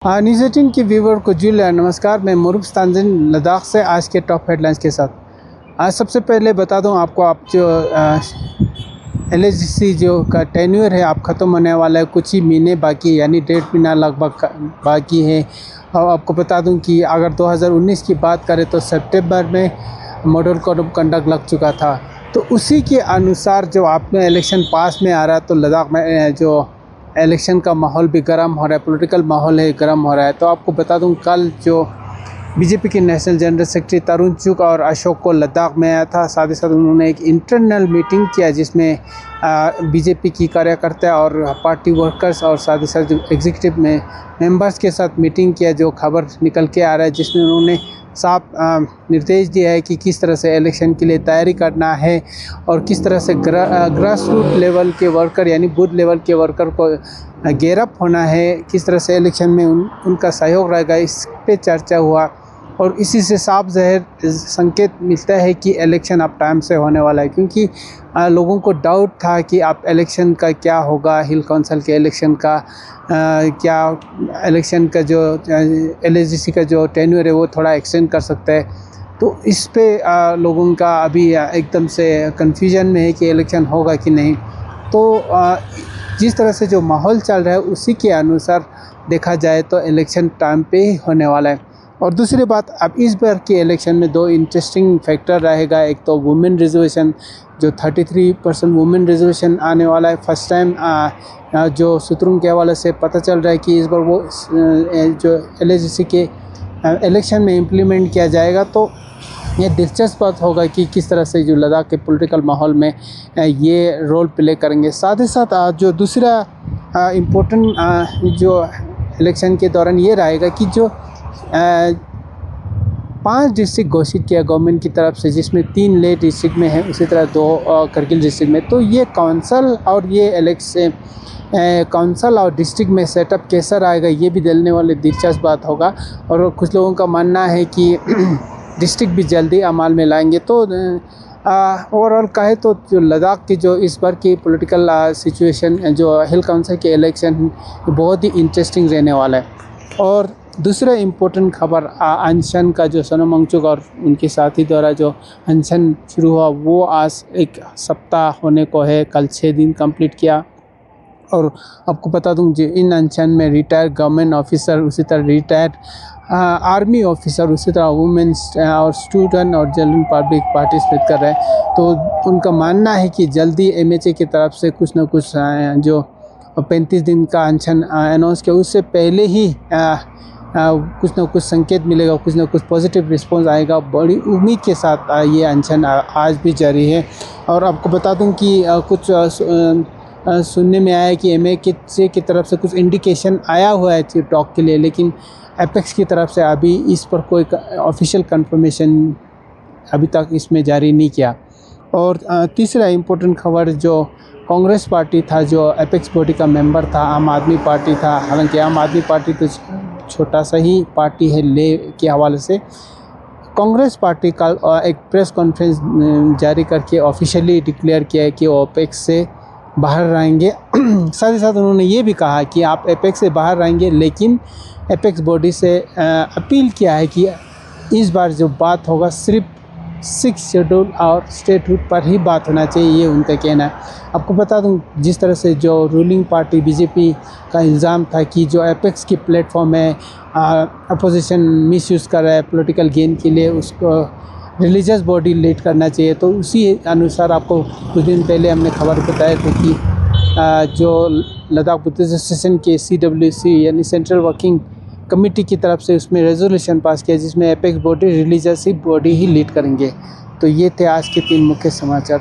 News 18 के viewer को नमस्कार। मैं मुरुब तांजिन लद्दाख से आज के टॉप हेडलाइंस के साथ। आज सबसे पहले बता दूं आपको, आप जो LHC जो का टेन्योर है आप ख़त्म होने वाला है, कुछ ही महीने बाकी, यानी 1.5 महीना लगभग बाकी है। और आपको बता दूं कि अगर 2019 की बात करें तो सितंबर में मॉडल कोड ऑफ कंडक्ट लग चुका था। तो उसी के अनुसार जो आप में इलेक्शन पास में आ रहा है, तो लद्दाख में जो इलेक्शन का माहौल भी गर्म हो रहा है, पॉलिटिकल माहौल है गर्म हो रहा है। तो आपको बता दूं, कल जो बीजेपी के नेशनल जनरल सेक्रेटरी तरुण चुग और अशोक को लद्दाख में आया था, साथ ही साथ उन्होंने एक इंटरनल मीटिंग किया जिसमें बीजेपी की कार्यकर्ता और पार्टी वर्कर्स और साथ ही साथ जो एग्जीक्यूटिव में मेंबर्स के साथ मीटिंग किया। जो खबर निकल के आ रहा है जिसमें उन्होंने साफ निर्देश दिया है कि किस तरह से इलेक्शन के लिए तैयारी करना है और किस तरह से ग्रास रूट लेवल के वर्कर यानी बूथ लेवल के वर्कर को गेयरअप होना है, किस तरह से इलेक्शन में उनका सहयोग रहेगा, इस पे चर्चा हुआ। और इसी से साफ ज़ाहिर संकेत मिलता है कि इलेक्शन अब टाइम से होने वाला है, क्योंकि लोगों को डाउट था कि अब इलेक्शन का क्या होगा, हिल काउंसिल के इलेक्शन का क्या इलेक्शन का जो LHC का जो टेन्योर है वो थोड़ा एक्सटेंड कर सकता है। तो इस पे लोगों का अभी एकदम से कन्फ्यूजन में है कि इलेक्शन होगा कि नहीं। तो जिस तरह से जो माहौल चल रहा है उसी के अनुसार देखा जाए तो इलेक्शन टाइम पे ही होने वाला है। और दूसरी बात, अब इस बार के इलेक्शन में दो इंटरेस्टिंग फैक्टर रहेगा। एक तो वुमेन रिजर्वेशन, जो 33% वुमेन रिजर्वेशन आने वाला है। फर्स्ट टाइम जो सूत्रों के हवाले से पता चल रहा है कि इस बार वो जो LHC के इलेक्शन में इम्प्लीमेंट किया जाएगा। तो ये दिलचस्प बात होगा कि किस तरह से जो लद्दाख के पॉलिटिकल माहौल में ये रोल प्ले करेंगे। साथ ही साथ जो दूसरा इम्पोर्टेंट जो इलेक्शन के दौरान ये रहेगा कि जो 5 डिस्ट्रिक्ट घोषित किया गवर्नमेंट की तरफ से, जिसमें 3 लेह डिस्ट्रिक्ट में है, उसी तरह 2 करगिल डिस्ट्रिक्ट में। तो ये काउंसिल और ये काउंसिल और डिस्ट्रिक्ट में सेटअप कैसा रहेगा, ये भी दिलने वाली दिलचस्प बात होगा। और कुछ लोगों का मानना है कि डिस्ट्रिक्ट भी जल्दी अमल में लाएंगे। तो ओवरऑल कहे तो जो लद्दाख की जो इस बार की पॉलिटिकल सिचुएशन, जो हिल काउंसिल के इलेक्शन बहुत ही इंटरेस्टिंग रहने वाला है। और दूसरा इम्पोर्टेंट खबर, अनशन का जो सोनम वांगचुक और उनके साथी द्वारा जो अनशन शुरू हुआ वो आज 1 सप्ताह होने को है। कल 6 दिन कंप्लीट किया। और आपको बता दूं, जो इन अनशन में रिटायर्ड गवर्नमेंट ऑफिसर, उसी तरह रिटायर्ड आर्मी ऑफिसर, उसी तरह वुमेन्स और स्टूडेंट और जनरल पब्लिक पार्टिसिपेट कर रहे हैं। तो उनका मानना है कि जल्दी MHA की तरफ से कुछ ना कुछ जो 35 दिन का अनशन अनाउंस किया, उससे पहले ही कुछ ना कुछ संकेत मिलेगा, कुछ ना कुछ पॉजिटिव रिस्पांस आएगा। बड़ी उम्मीद के साथ ये अनशन आज भी जारी है। और आपको बता दूं कि कुछ सुनने में आया है कि MHA की तरफ से कुछ इंडिकेशन आया हुआ है टॉक के लिए, लेकिन एपेक्स की तरफ से अभी इस पर कोई ऑफिशियल कंफर्मेशन अभी तक इसमें जारी नहीं किया। और तीसरा इम्पोर्टेंट खबर, जो कांग्रेस पार्टी था जो एपेक्स बॉडी का मेंबर था, आम आदमी पार्टी था। हालांकि आम आदमी पार्टी तो छोटा सा ही पार्टी है ले के हवाले से। कांग्रेस पार्टी कल एक प्रेस कॉन्फ्रेंस जारी करके ऑफिशियली डिक्लेयर किया है कि वो एपेक्स से बाहर रहेंगे। साथ ही साथ उन्होंने ये भी कहा कि आप एपेक्स से बाहर रहेंगे, लेकिन एपेक्स बॉडी से अपील किया है कि इस बार जो बात होगा सिर्फ 6 शेड्यूल और स्टेटहुड पर ही बात होना चाहिए, ये उनका कहना है। आपको बता दूं, जिस तरह से जो रूलिंग पार्टी BJP का इल्ज़ाम था कि जो एपेक्स की प्लेटफॉर्म है अपोजिशन मिसयूज़ कर रहा है पॉलिटिकल गेन के लिए, उसको रिलीजियस बॉडी लीड करना चाहिए। तो उसी अनुसार आपको कुछ दिन पहले हमने खबर बताया था कि जो लद्दाख बुद्धिस्ट एसोसिएशन के CWC यानी सेंट्रल वर्किंग कमेटी की तरफ से उसमें रेजोल्यूशन पास किया जिसमें एपेक्स बॉडी रिलीजियस बॉडी ही लीड करेंगे। तो ये थे आज के 3 मुख्य समाचार।